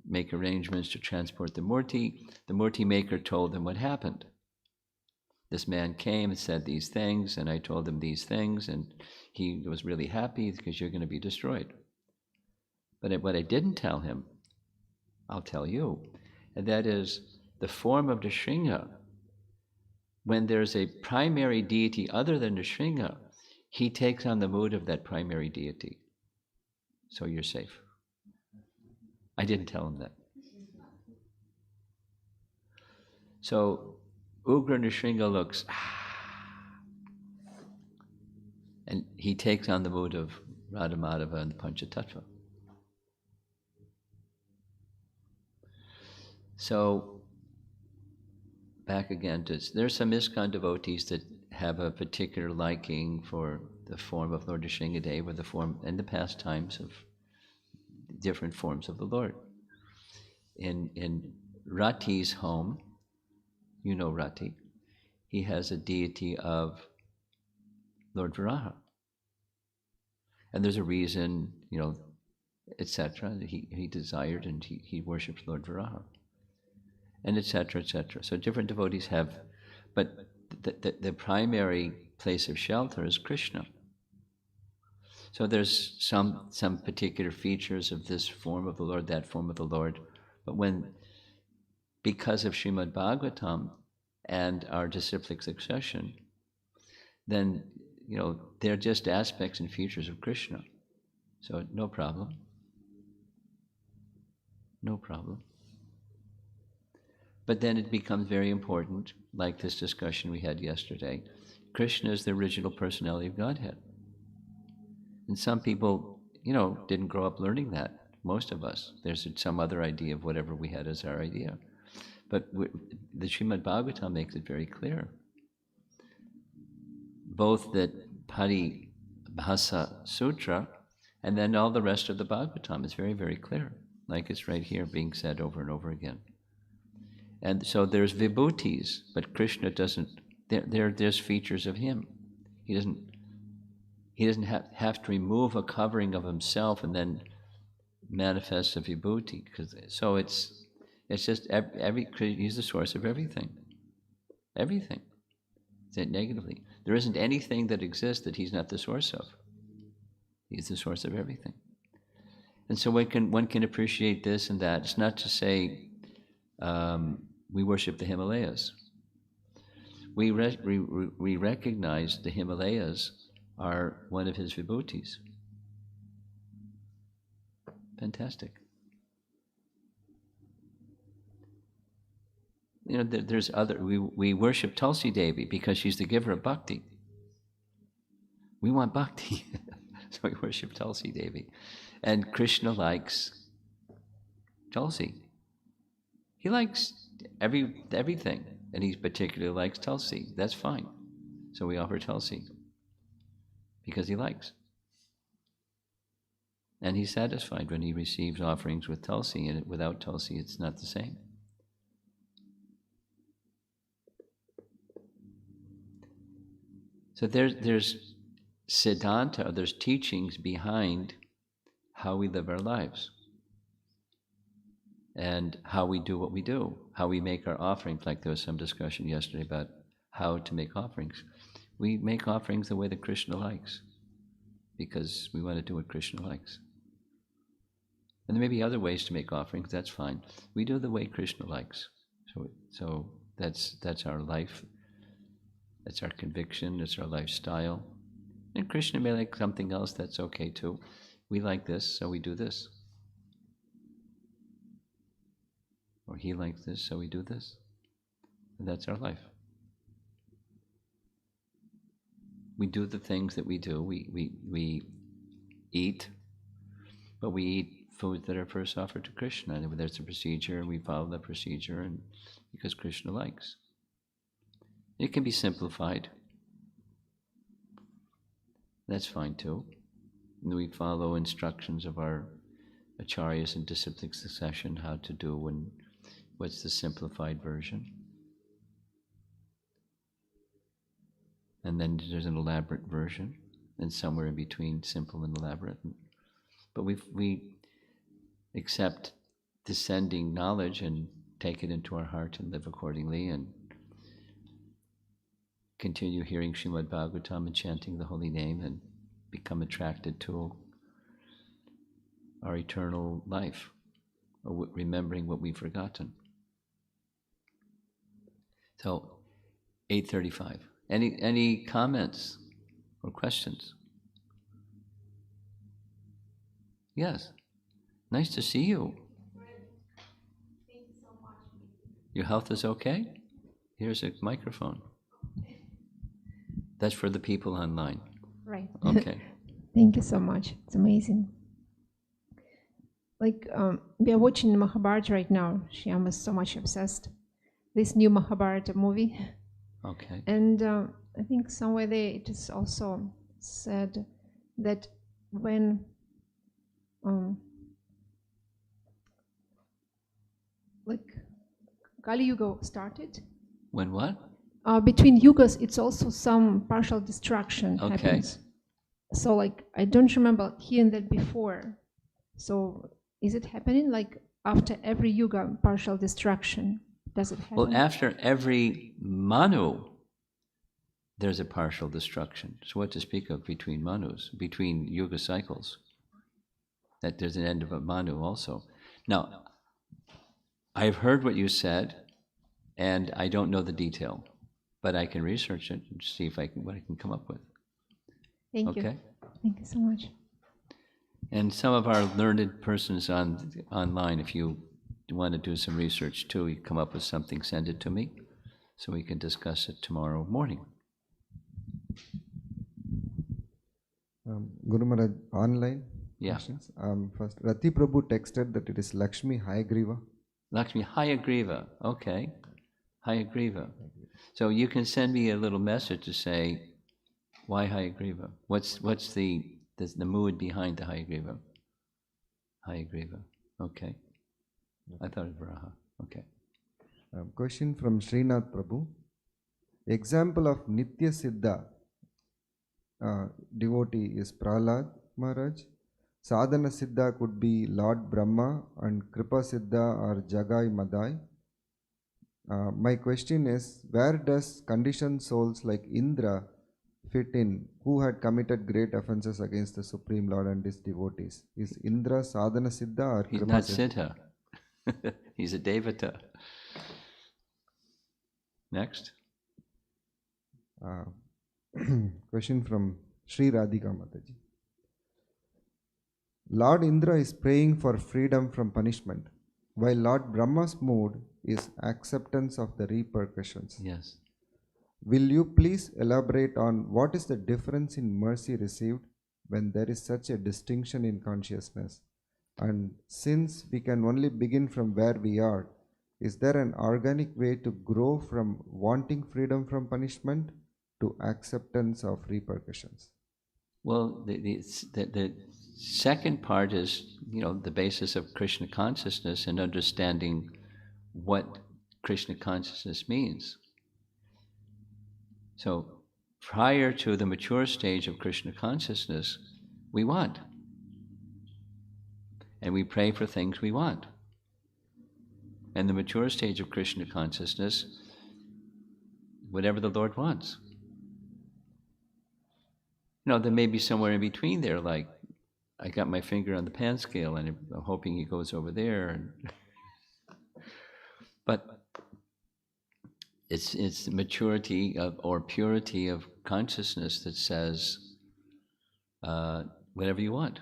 make arrangements to transport the Murti. The Murti maker told them what happened. This man came and said these things, and I told him these things, and he was really happy because you're going to be destroyed. But what I didn't tell him, I'll tell you, and that is the form of Nrsimha. When there's a primary deity other than Nrsimha, he takes on the mood of that primary deity. So you're safe. I didn't tell him that. So Ugra Nrsimha looks, and he takes on the mood of Radhamadava and the Panchatattva. So back again to, there's some ISKCON devotees that have a particular liking for the form of Lord Nrsimhadev, or the form and the pastimes of different forms of the Lord. In Rati's home, Rati, he has a deity of Lord Varaha. And there's a reason, etc. He desired and he worships Lord Varaha. And etc., etc. So different devotees have, but the primary place of shelter is Krishna. So there's some particular features of this form of the Lord, that form of the Lord, but because of Srimad Bhagavatam and our disciplic succession, then they're just aspects and features of Krishna. So no problem. No problem. But then it becomes very important, like this discussion we had yesterday. Krishna is the original personality of Godhead. And some people, didn't grow up learning that. Most of us. There's some other idea of whatever we had as our idea. But the Srimad Bhagavatam makes it very clear. Both that Paribhasa Sutra and then all the rest of the Bhagavatam is very, very clear. Like it's right here being said over and over again. And so there's vibhutis, but Krishna doesn't, there's features of him. He doesn't have to remove a covering of himself and then manifest a vibhuti. So it's just he's the source of everything. Everything. Say it negatively. There isn't anything that exists that he's not the source of. He's the source of everything. And so one can appreciate this and that. It's not to say we worship the Himalayas. We recognize the Himalayas are one of his vibhutis. Fantastic. There's other. We worship Tulsi Devi because she's the giver of bhakti. We want bhakti, so we worship Tulsi Devi, and Krishna likes Tulsi. He likes everything, and he particularly likes Tulsi. That's fine. So we offer Tulsi because he likes, and he's satisfied when he receives offerings with Tulsi, and without Tulsi, it's not the same. So there's siddhanta, there's teachings behind how we live our lives and how we do what we do, how we make our offerings. Like there was some discussion yesterday about how to make offerings. We make offerings the way that Krishna likes because we want to do what Krishna likes. And there may be other ways to make offerings, that's fine. We do the way Krishna likes. So that's our life. That's our conviction, that's our lifestyle. And Krishna may like something else, that's okay too. We like this, so we do this. Or he likes this, so we do this. And that's our life. We do the things that we do. We eat, but we eat foods that are first offered to Krishna. And there's a procedure, we follow the procedure, and because Krishna likes. It can be simplified. That's fine too. And we follow instructions of our acharyas in disciplic succession, how to do and what's the simplified version. And then there's an elaborate version, and somewhere in between simple and elaborate. But we accept descending knowledge and take it into our heart and live accordingly, and continue hearing Srimad Bhagavatam and chanting the holy name and become attracted to our eternal life, or remembering what we've forgotten. So, 8:35. Any comments or questions? Yes. Nice to see you. Thank you so much. Your health is okay? Here's a microphone. That's for the people online. Right. Okay. Thank you so much. It's amazing. Like, we are watching Mahabharata right now. Shyam is so much obsessed. This new Mahabharata movie. Okay. And I think somewhere there it is also said that when like Kali Yuga started. When what? Between yugas, it's also some partial destruction happens. So like, I don't remember hearing that before. So is it happening like after every yuga, partial destruction? Does it happen? Well, after every Manu, there's a partial destruction. So what to speak of between Manus, between yuga cycles? That there's an end of a Manu also. Now, I've heard what you said, and I don't know the detail, but I can research it and see if what I can come up with. Thank you. Okay? Thank you so much. And some of our learned persons online, if you want to do some research too, you come up with something, send it to me, so we can discuss it tomorrow morning. Guru Maharaj, online Yeah. questions. First, Rati Prabhu texted that it is Lakshmi Hayagriva. Lakshmi Hayagriva, okay. Hayagriva. So you can send me a little message to say, why Hayagriva? What's the mood behind the Hayagriva? Hayagriva, okay. I thought it was Varaha, okay. Question from Srinath Prabhu. Example of Nitya Siddha devotee is Prahlad Maharaj. Sadhana Siddha could be Lord Brahma, and Kripa Siddha or Jagai Madai. My question is, where does conditioned souls like Indra fit in, who had committed great offenses against the Supreme Lord and his devotees? Is Indra Sadhana Siddha or He's Kripa not Siddha? Siddha. He's a Devata. Next. Question from Sri Radhika Mataji. Lord Indra is praying for freedom from punishment, while Lord Brahma's mood is acceptance of the repercussions. Yes. Will you please elaborate on what is the difference in mercy received when there is such a distinction in consciousness? And since we can only begin from where we are, is there an organic way to grow from wanting freedom from punishment to acceptance of repercussions? Well, the second part is, the basis of Krishna consciousness and understanding what Krishna consciousness means. So, prior to the mature stage of Krishna consciousness, we want. And we pray for things we want. And the mature stage of Krishna consciousness, whatever the Lord wants. There may be somewhere in between there, like I got my finger on the pan scale and I'm hoping he goes over there. But it's maturity or purity of consciousness that says whatever you want.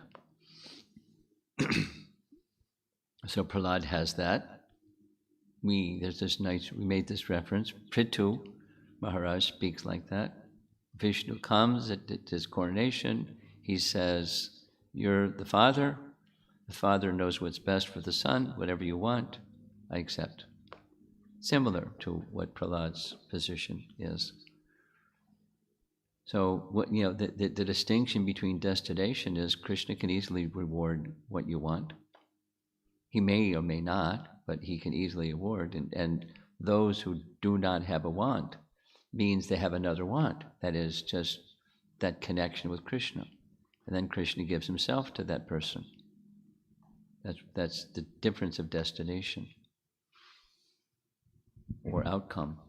So Prahlad has that. We made this reference. Prithu Maharaj speaks like that. Vishnu comes at his coronation. He says, "You're the father. The father knows what's best for the son. Whatever you want, I accept." Similar to what Prahlad's position is. So the distinction between destination is Krishna can easily reward what you want. He may or may not, but he can easily award. And those who do not have a want means they have another want. That is just that connection with Krishna. And then Krishna gives himself to that person. That's the difference of destination or outcome.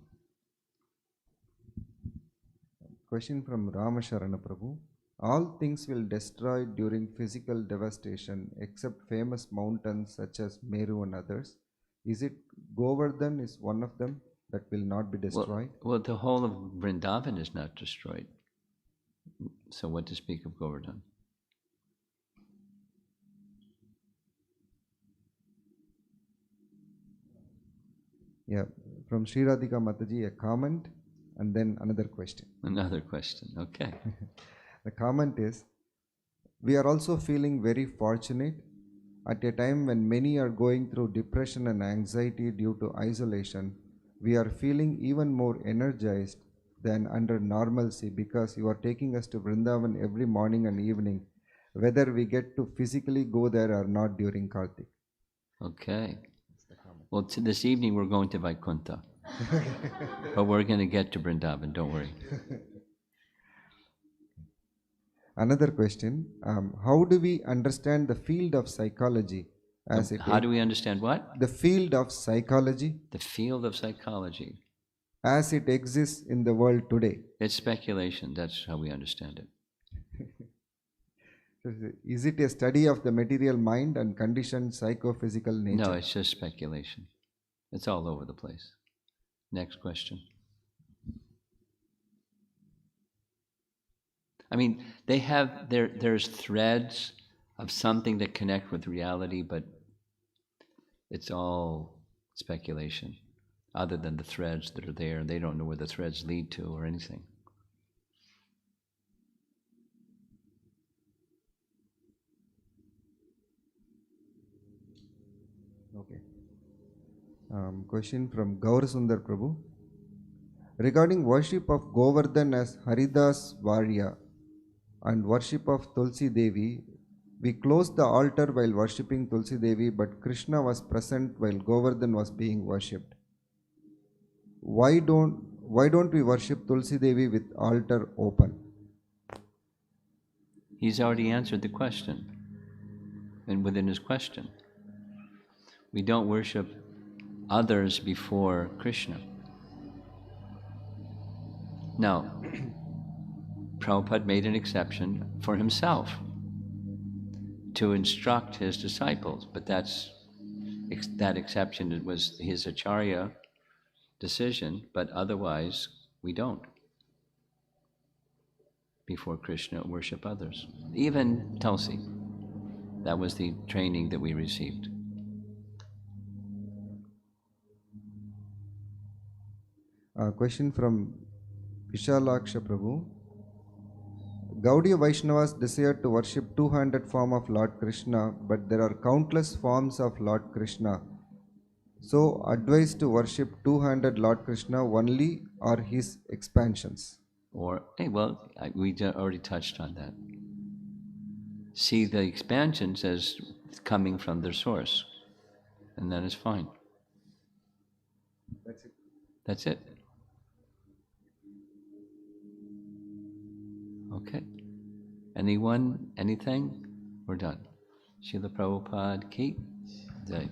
Question from Ramasharana Prabhu. All things will destroy during physical devastation except famous mountains such as Meru and others. Is it Govardhan is one of them that will not be destroyed? Well, the whole of Vrindavan is not destroyed. So what to speak of Govardhan? Yeah, from Sri Radhika Mataji, a comment and then another question. Another question, okay. The comment is, we are also feeling very fortunate at a time when many are going through depression and anxiety due to isolation. We are feeling even more energized than under normalcy because you are taking us to Vrindavan every morning and evening, whether we get to physically go there or not during Kartik. Okay. Well, this evening we're going to Vaikuntha. But we're going to get to Vrindavan, don't worry. Another question, how do we understand the field of psychology as How do we understand what? The field of psychology. The field of psychology. As it exists in the world today. It's speculation, that's how we understand it. Is it a study of the material mind and conditioned psychophysical nature? No, it's just speculation. It's all over the place. Next question. I mean, they have, there's threads of something that connect with reality, but It's all speculation, other than the threads that are there. They don't know where the threads lead to or anything. Okay. Question from Gaur Sundar Prabhu. Regarding worship of Govardhan as Haridas Varya and worship of Tulsi Devi, we closed the altar while worshipping Tulsi Devi, but Krishna was present while Govardhan was being worshipped. Why don't we worship Tulsi Devi with altar open? He's already answered the question, and within his question. We don't worship others before Krishna. Now, Prabhupada made an exception for himself to instruct his disciples, but that exception was his acharya decision, but otherwise we don't before Krishna worship others. Even Tulsi. That was the training that we received. Question from Vishalaksha Prabhu. Gaudiya Vaishnavas desire to worship two-handed form of Lord Krishna, but there are countless forms of Lord Krishna. So, advised to worship two-handed Lord Krishna only or his expansions? Or, we already touched on that. See the expansions as coming from their source, and that is fine. That's it. That's it. Okay. Anyone, anything? We're done. Srila Prabhupada, Ki Jai.